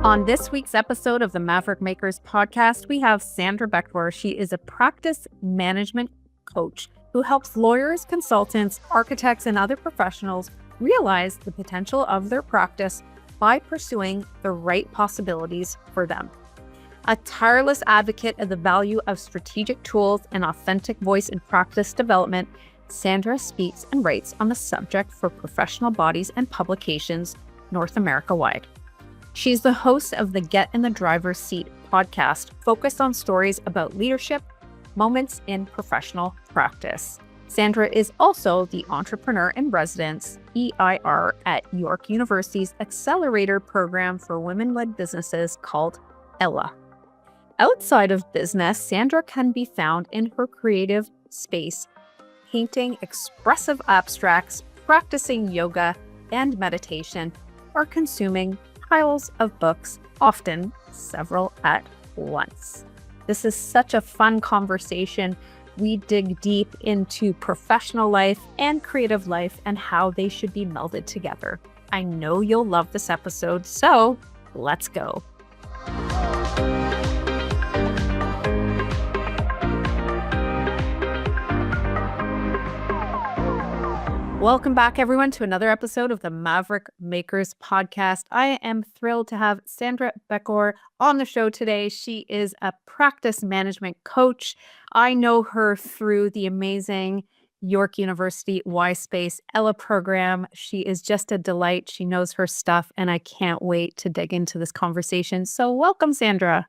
On this week's episode of the Maverick Makers podcast, we have Sandra Bekhor. She is a practice management coach who helps lawyers, consultants, architects, and other professionals realize the potential of their practice by pursuing the right possibilities for them. A tireless advocate of the value of strategic tools and authentic voice in practice development, Sandra speaks and writes on the subject for professional bodies and publications North America-wide. She's the host of the Get in the Driver's Seat podcast, focused on stories about leadership, moments in professional practice. Sandra is also the Entrepreneur in Residence, EIR, at York University's accelerator program for women-led businesses called Ella. Outside of business, Sandra can be found in her creative space, painting expressive abstracts, practicing yoga and meditation, or consuming piles of books, often several at once. This is such a fun conversation. We dig deep into professional life and creative life and how they should be melded together. I know you'll love this episode, so let's go. Welcome back, everyone, to another episode of the Maverick Makers podcast. I am thrilled to have Sandra Bekhor on the show today. She is a practice management coach. I know her through the amazing York University Y-Space Ella program. She is just a delight. She knows her stuff, and I can't wait to dig into this conversation. So welcome, Sandra.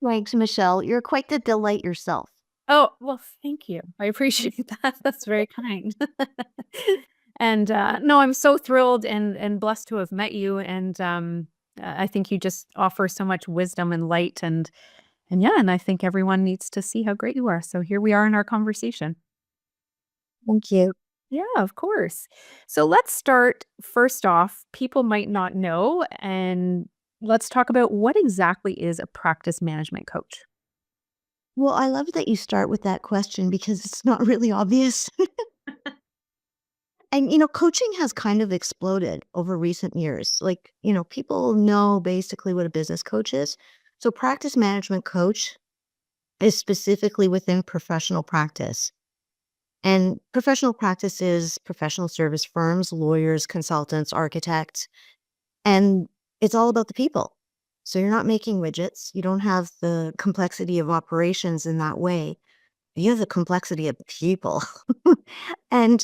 Thanks, Michelle. You're quite the delight yourself. Oh, well, thank you. I appreciate that. That's very kind. And no, I'm so thrilled and blessed to have met you. And I think you just offer so much wisdom and light. And I think everyone needs to see how great you are. So here we are in our conversation. Thank you. Yeah, of course. So let's start first off. People might not know, and let's talk about what exactly is a practice management coach. Well, I love that you start with that question because it's not really obvious. And, coaching has kind of exploded over recent years. People know basically what a business coach is. So practice management coach is specifically within professional practice. And professional practice is professional service firms, lawyers, consultants, architects, and it's all about the people. So you're not making widgets. You don't have the complexity of operations in that way. You have the complexity of people. And,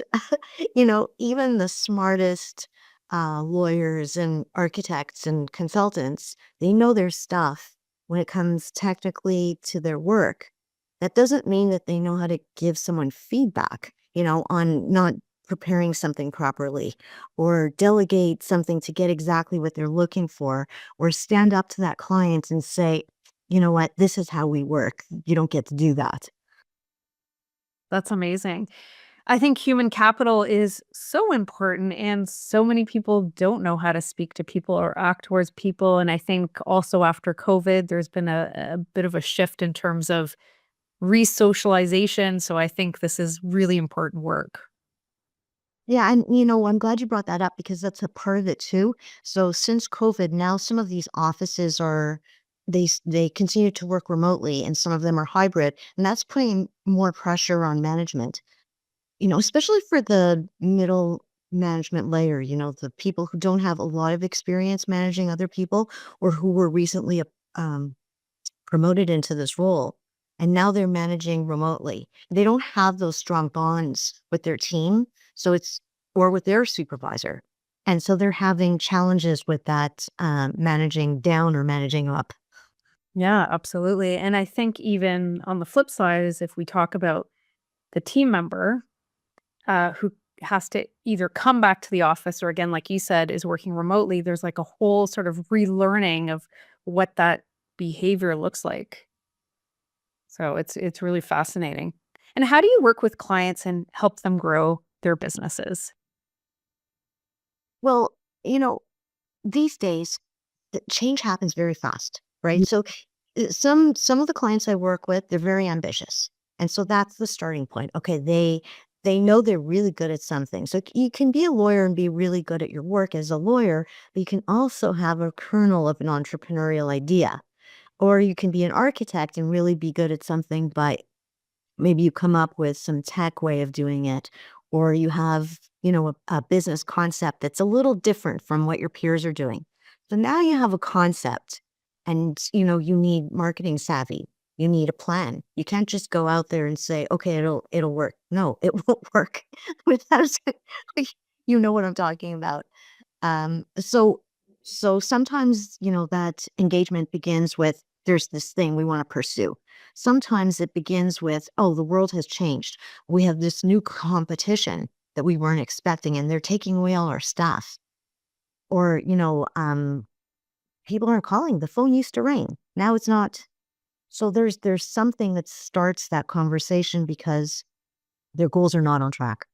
even the smartest lawyers and architects and consultants, they know their stuff when it comes technically to their work. That doesn't mean that they know how to give someone feedback, on not preparing something properly, or delegate something to get exactly what they're looking for, or stand up to that client and say, you know what, this is how we work. You don't get to do that. That's amazing. I think human capital is so important, and so many people don't know how to speak to people or act towards people. And I think also after COVID, there's been a bit of a shift in terms of re-socialization. So I think this is really important work. Yeah, and I'm glad you brought that up because that's a part of it too. So since COVID, now some of these offices they continue to work remotely, and some of them are hybrid, and that's putting more pressure on management. Especially for the middle management layer. The people who don't have a lot of experience managing other people, or who were recently um, promoted into this role, and now they're managing remotely. They don't have those strong bonds with their team, or with their supervisor. And so they're having challenges with that, managing down or managing up. Yeah, absolutely. And I think even on the flip side is if we talk about the team member who has to either come back to the office or, again, like you said, is working remotely, there's like a whole sort of relearning of what that behavior looks like. So it's really fascinating. And how do you work with clients and help them grow their businesses? Well, these days, the change happens very fast, right? So some of the clients I work with, they're very ambitious. And so that's the starting point. Okay, they know they're really good at something. So you can be a lawyer and be really good at your work as a lawyer, but you can also have a kernel of an entrepreneurial idea. Or you can be an architect and really be good at something, but maybe you come up with some tech way of doing it, or you have, a business concept that's a little different from what your peers are doing. So now you have a concept and, you need marketing savvy. You need a plan. You can't just go out there and say, okay, it'll work. No, it won't work without, you know what I'm talking about. So sometimes, that engagement begins with there's this thing we want to pursue. Sometimes it begins with, oh, the world has changed. We have this new competition that we weren't expecting, and they're taking away all our stuff. Or, people aren't calling. The phone used to ring. Now it's not. So there's something that starts that conversation because their goals are not on track.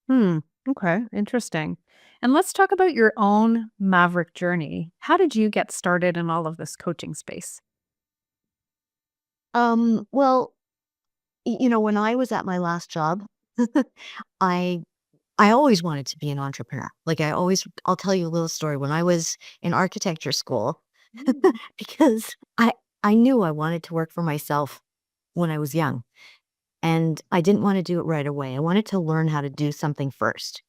Hmm. Okay. Interesting. And let's talk about your own Maverick journey. How did you get started in all of this coaching space? Well, when I was at my last job, I I always wanted to be an entrepreneur. Like I'll tell you a little story. When I was in architecture school, because I knew I wanted to work for myself when I was young, and I didn't want to do it right away. I wanted to learn how to do something first.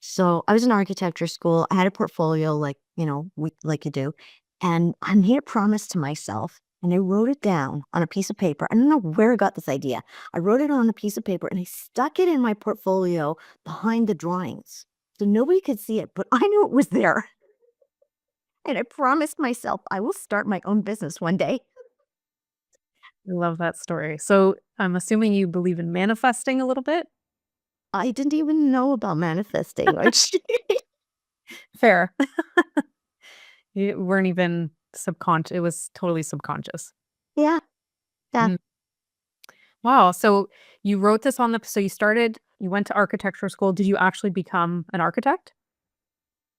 So I was in architecture school. I had a portfolio like you do. And I made a promise to myself and I wrote it down on a piece of paper. I don't know where I got this idea. I wrote it on a piece of paper and I stuck it in my portfolio behind the drawings. So nobody could see it, but I knew it was there. And I promised myself I will start my own business one day. I love that story. So I'm assuming you believe in manifesting a little bit? I didn't even know about manifesting. Fair. You weren't even subconscious. It was totally subconscious. Yeah, yeah. Mhm. Wow. So you wrote this on so you went to architecture school. Did you actually become an architect?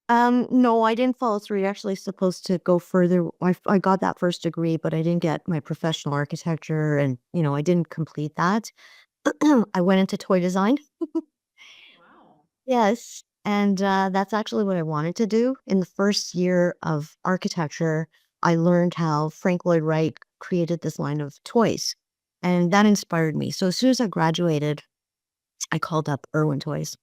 No, I didn't follow through. You're actually supposed to go further. I got that first degree, but I didn't get my professional architecture and, I didn't complete that. I went into toy design. Wow. Yes. And that's actually what I wanted to do. In the first year of architecture, I learned how Frank Lloyd Wright created this line of toys. And that inspired me. So as soon as I graduated, I called up Irwin Toys.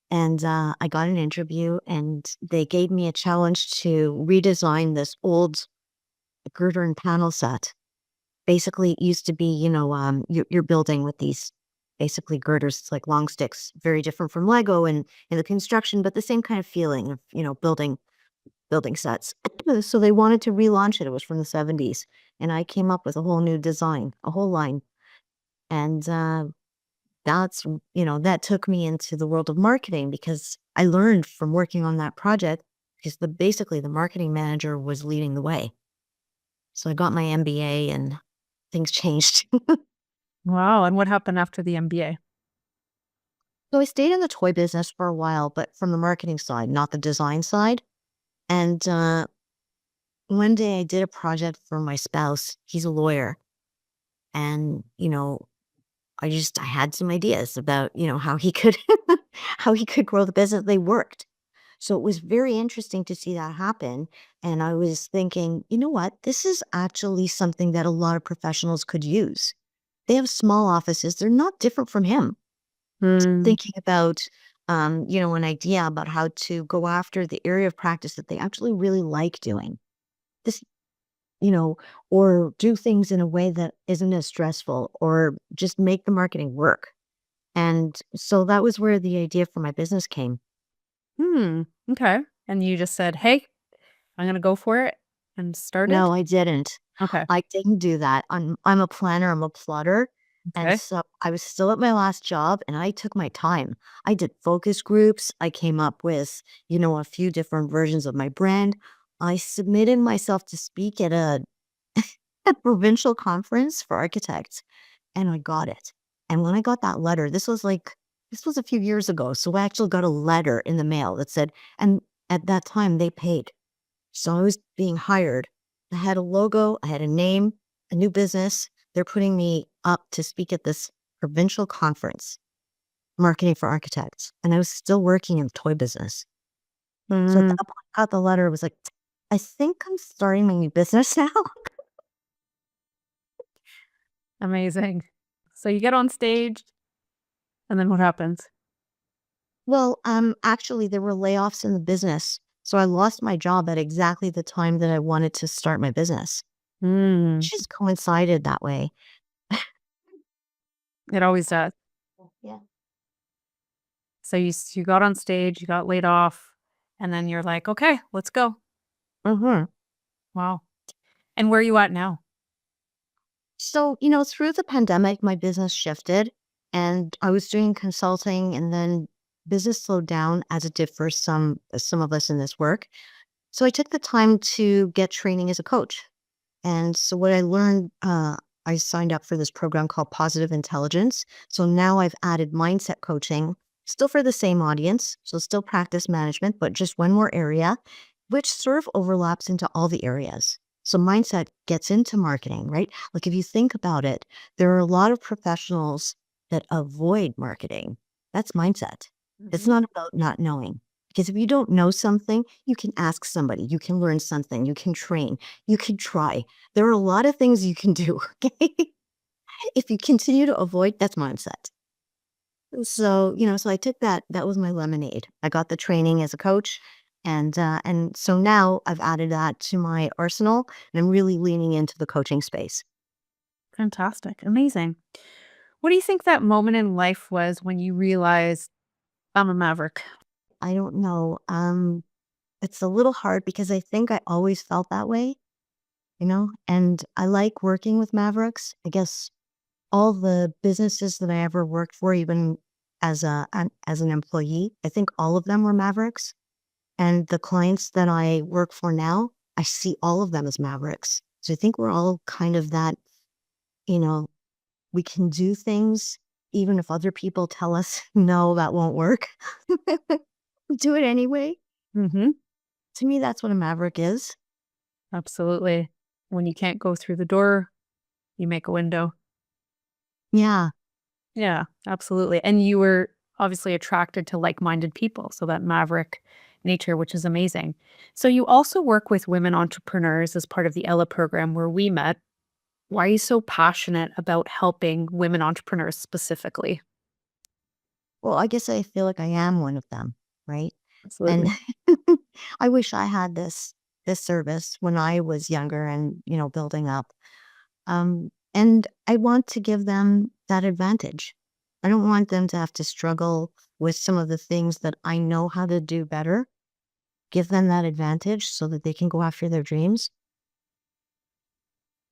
And I got an interview, and they gave me a challenge to redesign this old girder and panel set. Basically, it used to be, you're building with these basically girders, it's like long sticks, very different from Lego and in the construction, but the same kind of feeling of, building sets. So they wanted to relaunch it. It was from the 70s. And I came up with a whole new design, a whole line. And that took me into the world of marketing because I learned from working on that project because basically the marketing manager was leading the way. So I got my MBA and things changed. Wow. And what happened after the MBA? So I stayed in the toy business for a while, but from the marketing side, not the design side. And one day I did a project for my spouse. He's a lawyer. And, I had some ideas about, how he could how he could grow the business. They worked. So it was very interesting to see that happen. And I was thinking, you know what? This is actually something that a lot of professionals could use. They have small offices. They're not different from him. Mm, Thinking about, an idea about how to go after the area of practice that they actually really like doing. This, or do things in a way that isn't as stressful or just make the marketing work. And so that was where the idea for my business came. hmm. Okay. And you just said, hey, I'm going to go for it and started? No, I didn't. Okay. I didn't do that. I'm a planner, I'm a plotter. And Okay. so I was still at my last job and I took my time. I did focus groups. I came up with, a few different versions of my brand. I submitted myself to speak at a provincial conference for architects and I got it. And when I got that letter, this was a few years ago. So I actually got a letter in the mail that said, and at that time they paid. So I was being hired. I had a logo, I had a name, a new business. They're putting me up to speak at this provincial conference. marketing for architects, and I was still working in the toy business. So at Mm, that point, I got the letter, it was like, I think I'm starting my new business now. amazing. So you get on stage, and then what happens? Well, actually, there were layoffs in the business. So I lost my job at exactly the time that I wanted to start my business. It Mm, just coincided that way. it always does. Yeah. So you got on stage, you got laid off, and then you're like, "Okay, let's go." Hmm. Wow. And where are you at now? So, through the pandemic, my business shifted and I was doing consulting and then business slowed down as it did for some of us in this work. So I took the time to get training as a coach. And so what I learned, I signed up for this program called Positive Intelligence. So now I've added mindset coaching, still for the same audience. So still practice management, but just one more area, which sort of overlaps into all the areas. So mindset gets into marketing, right? Like if you think about it, there are a lot of professionals that avoid marketing. That's mindset. It's Mhm. not about not knowing. Because if you don't know something, you can ask somebody, you can learn something, you can train, you can try. There are a lot of things you can do, okay? If you continue to avoid, that's mindset. So, so I took that was my lemonade. I got the training as a coach and so now I've added that to my arsenal and I'm really leaning into the coaching space. Fantastic. Amazing. What do you think that moment in life was when you realized I'm a maverick? I don't know. It's a little hard because I think I always felt that way, and I like working with Mavericks. I guess all the businesses that I ever worked for, even as an employee, I think all of them were Mavericks. And the clients that I work for now, I see all of them as Mavericks. So I think we're all kind of that, you know, we can do things even if other people tell us, no, that won't work. Do it anyway. Mhm. To me, that's what a Maverick is. Absolutely. When you can't go through the door, you make a window. Yeah. Yeah, absolutely. And you were obviously attracted to like-minded people, so that maverick nature, which is amazing. So you also work with women entrepreneurs as part of the Ella program where we met. Why are you so passionate about helping women entrepreneurs specifically? Well, I guess I feel like I am one of them, right? And Absolutely. I wish I had this service when I was younger and, building up. And I want to give them that advantage. I don't want them to have to struggle with some of the things that I know how to do better. Give them that advantage so that they can go after their dreams.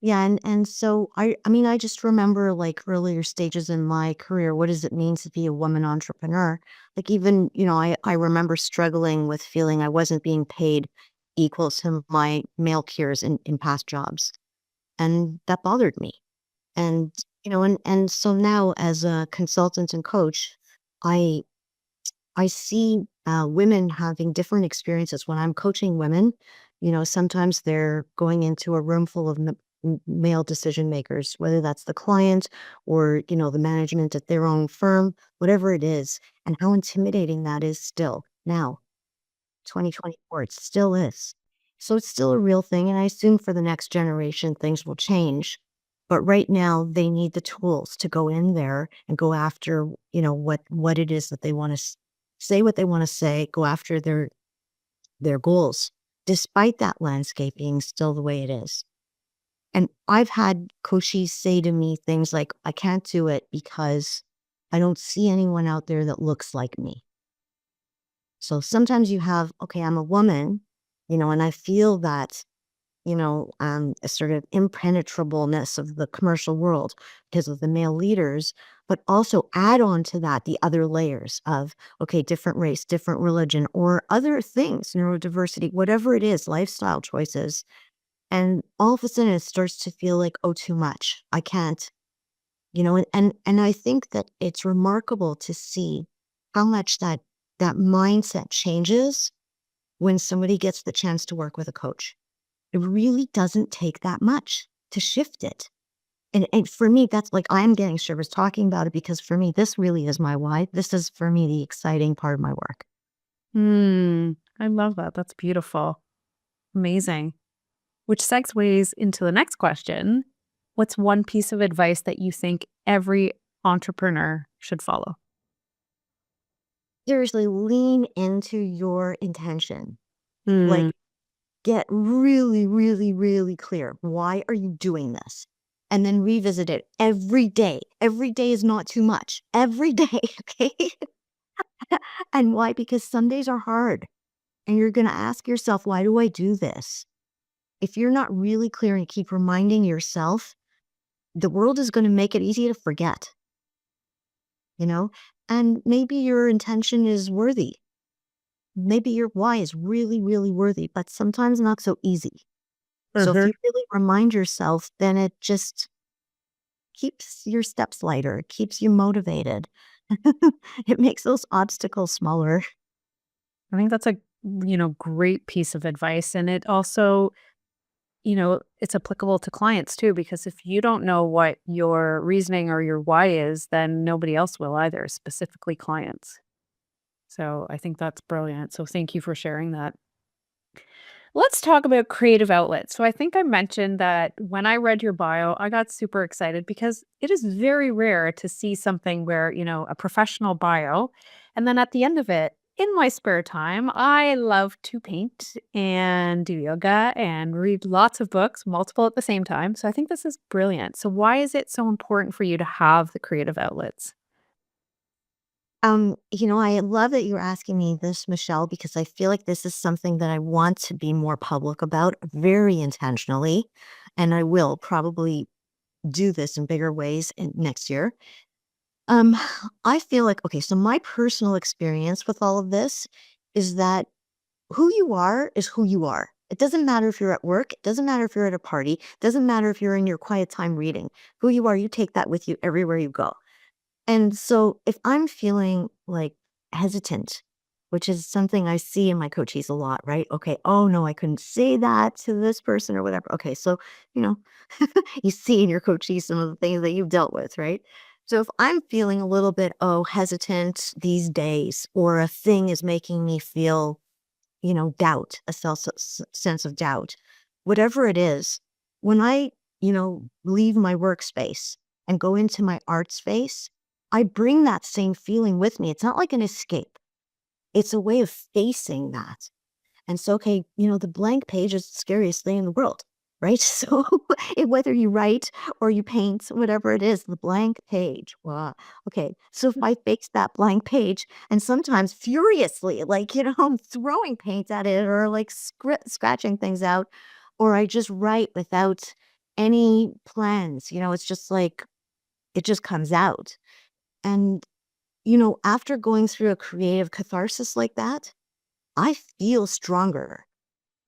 Yeah, and so I mean, I just remember like earlier stages in my career, what does it mean to be a woman entrepreneur? Like even, I remember struggling with feeling I wasn't being paid equal to my male peers in past jobs. And that bothered me. And, and so now as a consultant and coach, I I see women having different experiences when I'm coaching women. Sometimes they're going into a room full of male decision makers, whether that's the client or, the management at their own firm, whatever it is, and how intimidating that is still now, 2024. It still is. So it's still a real thing. And I assume for the next generation, things will change. But right now, they need the tools to go in there and go after, what it is that they want to say, what they want to say, go after their goals, despite that landscape being still the way it is. And I've had coaches say to me things like, I can't do it because I don't see anyone out there that looks like me. So sometimes you have, okay, I'm a woman, and I feel that, a sort of impenetrableness of the commercial world because of the male leaders, but also add on to that the other layers of, okay, different race, different religion, or other things, neurodiversity, whatever it is, lifestyle choices. And all of a sudden it starts to feel like, oh, too much. I can't, and I think that it's remarkable to see how much that mindset changes when somebody gets the chance to work with a coach. It really doesn't take that much to shift it. And for me, that's like, I'm getting nervous talking about it because for me, this really is my why. This is for me the exciting part of my work. I love that. That's beautiful. Amazing. Which segues into the next question. What's one piece of advice that you think every entrepreneur should follow? Seriously, lean into your intention. Mm, Like, get really, really, really clear. Why are you doing this? And then revisit it every day. Every day is not too much. Every day, okay? And why? Because some days are hard. And you're going to ask yourself, why do I do this? If you're not really clear and keep reminding yourself, the world is going to make it easy to forget, you know? And maybe your intention is worthy. Maybe your why is really, really worthy, but sometimes not so easy. So if mhm. you really remind yourself, then it just keeps your steps lighter. It keeps you motivated. It makes those obstacles smaller. I think that's a, great piece of advice. And it also, it's applicable to clients too, because if you don't know what your reasoning or your why is, then nobody else will either, specifically clients. So I think that's brilliant. So thank you for sharing that. Let's talk about creative outlets. So I think I mentioned that when I read your bio, I got super excited because it is very rare to see something where, a professional bio. And then at the end of it, in my spare time, I love to paint and do yoga and read lots of books, multiple at the same time. So I think this is brilliant. So why is it so important for you to have the creative outlets? I love that you're asking me this, Michelle, because I feel like this is something that I want to be more public about very intentionally. And I will probably do this in bigger ways in next year. Um, I feel like, okay, so my personal experience with all of this is that who you are is who you are. It doesn't matter if you're at work. It doesn't matter if you're at a party. It doesn't matter if you're in your quiet time reading. Who you are, you take that with you everywhere you go. And so if I'm feeling like hesitant, which is something I see in my coachees a lot, right? Okay, oh no, I couldn't say that to this person or whatever. Okay, so, you know, you see in your coachees some of the things that you've dealt with, right? So if I'm feeling a little bit, hesitant these days, or a thing is making me feel, doubt, a sense of doubt, whatever it is, when I, leave my workspace and go into my art space, I bring that same feeling with me. It's not like an escape. It's a way of facing that. And so, okay, the blank page is the scariest thing in the world, right? So whether you write or you paint, whatever it is, the blank page. Wow. Okay. So if I fix that blank page and sometimes furiously, like, I'm throwing paint at it or like scratching things out, or I just write without any plans, it's just like, it just comes out. And, after going through a creative catharsis like that, I feel stronger.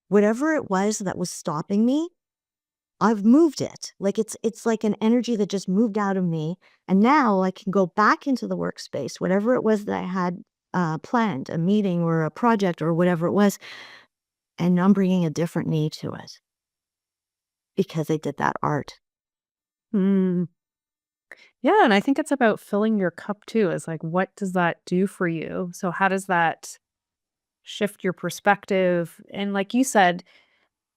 Whatever it was that was stopping me, I've moved it. Like it's like an energy that just moved out of me. And now I can go back into the workspace, whatever it was that I had planned, a meeting or a project or whatever it was. And I'm bringing a different me to it because I did that art. Mm. Yeah, and I think it's about filling your cup too. Is like, what does that do for you? So how does that shift your perspective? And like you said,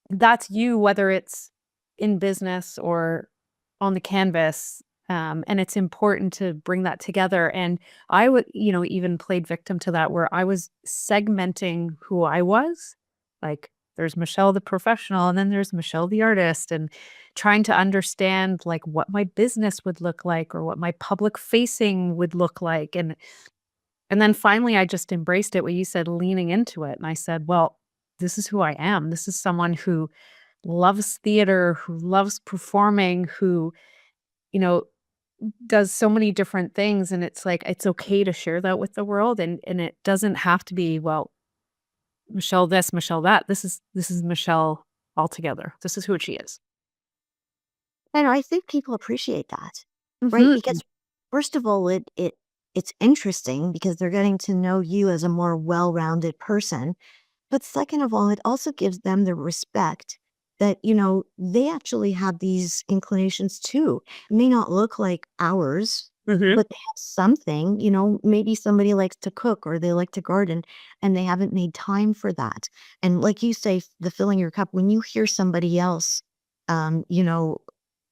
that's you, whether it's in business or on the canvas. And it's important to bring that together. And I would, even played victim to that where I was segmenting who I was. Like there's Michelle the professional, and then there's Michelle the artist, and trying to understand like what my business would look like or what my public facing would look like. And then finally I just embraced it, what you said, leaning into it. And I said, well, this is who I am. This is someone who loves theater, who loves performing, who, you know, does so many different things. And it's like, it's okay to share that with the world. And it doesn't have to be, well, Michelle this, Michelle that. This is Michelle altogether. This is who she is. And I think people appreciate that, right? Mhm. Because first of all, it's interesting because they're getting to know you as a more well-rounded person. But second of all, it also gives them the respect that, they actually have these inclinations too. It may not look like ours, Hmm. but they have something, maybe somebody likes to cook or they like to garden and they haven't made time for that. And like you say, the filling your cup, when you hear somebody else, um, you know,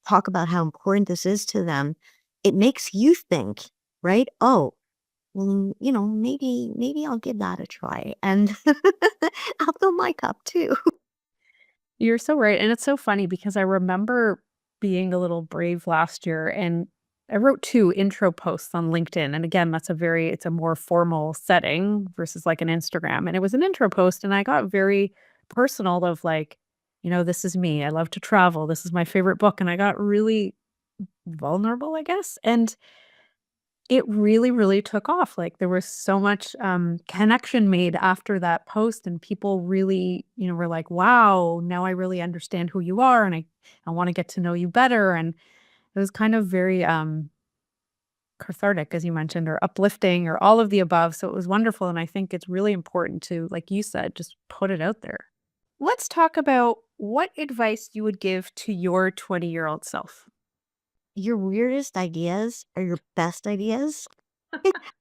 talk about how important this is to them, it makes you think, right? Oh, well, maybe I'll give that a try and I'll fill my cup too. You're so right, and it's so funny because I remember being a little brave last year, and I wrote 2 intro posts on LinkedIn, and again, it's a more formal setting versus, like, an Instagram, and it was an intro post, and I got very personal of, like, "This is me, I love to travel, this is my favorite book," and I got really vulnerable, I guess, and it really, really took off, like, there was so much, connection made after that post, and people really, were like, "Wow, now I really understand who you are, and I wanna get to know you better," and it was kind of very, cathartic, as you mentioned, or uplifting, or all of the above, so it was wonderful, and I think it's really important to, like you said, just put it out there. Let's talk about what advice you would give to your 20-year-old self. Your weirdest ideas are your best ideas.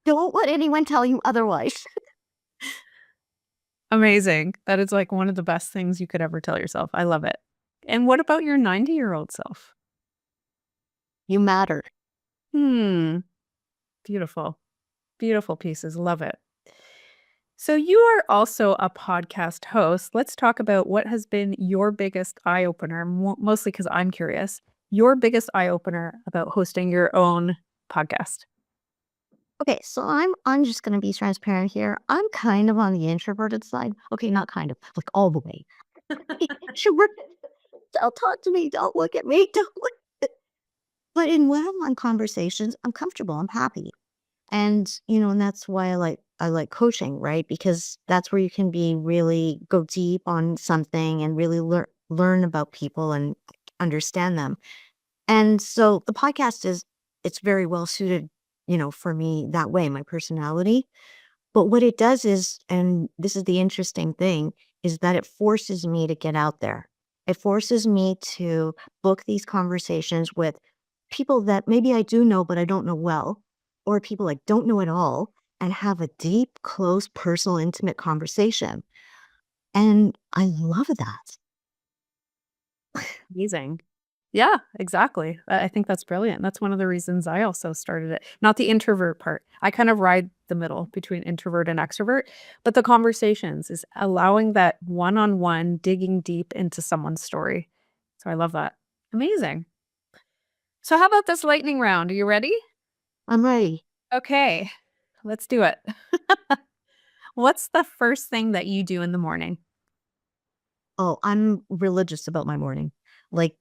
Don't let anyone tell you otherwise. Amazing. That is, like, one of the best things you could ever tell yourself. I love it. And what about your 90-year-old self? You matter. Hmm, beautiful. Beautiful pieces, love it. So you are also a podcast host. Let's talk about what has been your biggest eye opener, mostly because I'm curious, your biggest eye opener about hosting your own podcast. Okay, so I'm just gonna be transparent here. I'm kind of on the introverted side. Okay, not kind of, like all the way. Introverted. Don't talk to me. Don't look at me. Don't look. But in one-on-one conversations, I'm comfortable. I'm happy. And that's why I like coaching, right? Because that's where you can be really go deep on something and really learn about people and understand them. And so the podcast it's very well suited, for me that way, my personality. But what it does is, and this is the interesting thing, is that it forces me to get out there. It forces me to book these conversations with people that maybe I do know, but I don't know well, or people I don't know at all, and have a deep, close, personal, intimate conversation. And I love that. Amazing. Yeah, exactly. I think that's brilliant. That's one of the reasons I also started it. Not the introvert part. I kind of ride the middle between introvert and extrovert, but the conversations is allowing that one-on-one digging deep into someone's story. So I love that. Amazing. So how about this lightning round? Are you ready? I'm ready. Okay, let's do it. What's the first thing that you do in the morning? Oh, I'm religious about my morning. Like,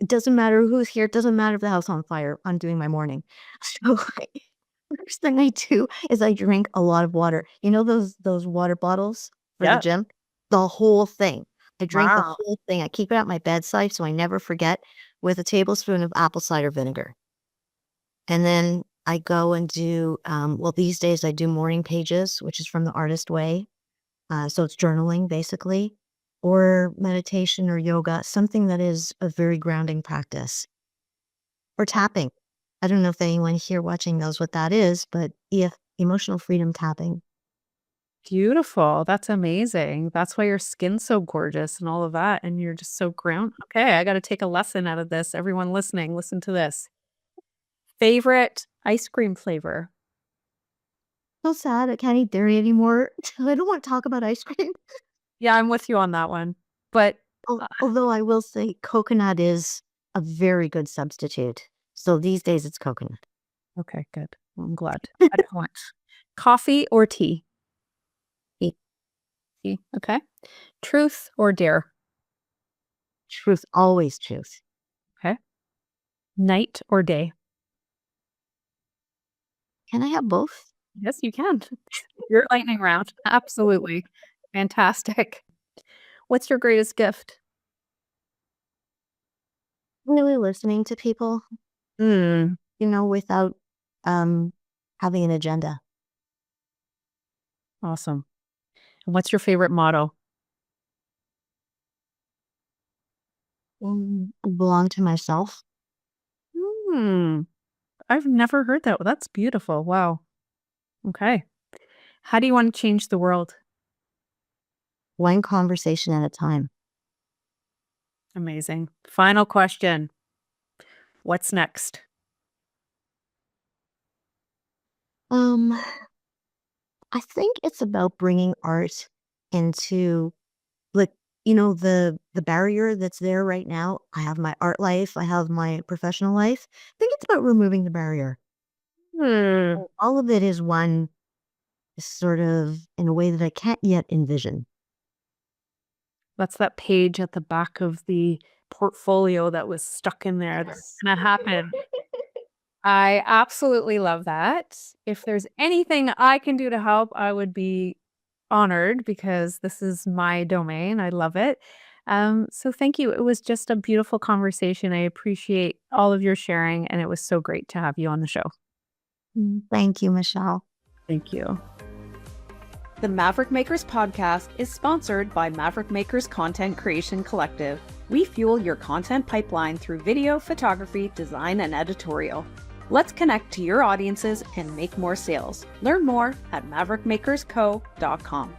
it doesn't matter who's here. It doesn't matter if the house on fire. I'm doing my morning. So first thing I do is I drink a lot of water. You know those water bottles for the Yeah. gym? The whole thing. I drink the Wow. whole thing. I keep it at my bedside so I never forget with a tablespoon of apple cider vinegar. And then I go and do, well, these days I do morning pages, which is from the artist way. So it's journaling basically, or meditation or yoga, something that is a very grounding practice, or tapping. I don't know if anyone here watching knows what that is, but emotional freedom tapping. Beautiful. That's amazing. That's why your skin's so gorgeous and all of that, and you're just so ground okay, I gotta take a lesson out of this. Everyone listening, listen to this. Favorite ice cream flavor? So sad I can't eat dairy anymore. I don't want to talk about ice cream. Yeah, I'm with you on that one. But, uh Although I will say coconut is a very good substitute. So these days it's coconut. okay, good. Well, I'm glad. Excellent. Coffee or tea? Eat Tea, okay. Truth or dare? truth, always truth. Okay. Night or day? Can I have both? Yes, you can. Your lightning round. Absolutely. Fantastic. What's your greatest gift? Really listening to people, Mm, without um having an agenda. awesome. And what's your favorite motto? belong to myself. Hmm. I've never heard that. That's beautiful. Wow. Okay. How do you want to change the world? One conversation at a time. Amazing. Final question. What's next? Um, I think it's about bringing art into, like, the barrier that's there right now. I have my art life, I have my professional life. I think it's about removing the barrier. Hmm. All of it is one, sort of in a way that I can't yet envision. That's that page at the back of the portfolio that was stuck in there that's Yes. gonna happen. I absolutely love that. If there's anything I can do to help, I would be honored because this is my domain. I love it. So thank you. It was just a beautiful conversation. I appreciate all of your sharing, and it was so great to have you on the show. Thank you, Michelle. Thank you. The Maverick Makers podcast is sponsored by Maverick Makers Content Creation Collective. We fuel your content pipeline through video, photography, design, and editorial. Let's connect to your audiences and make more sales. Learn more at maverickmakersco.com.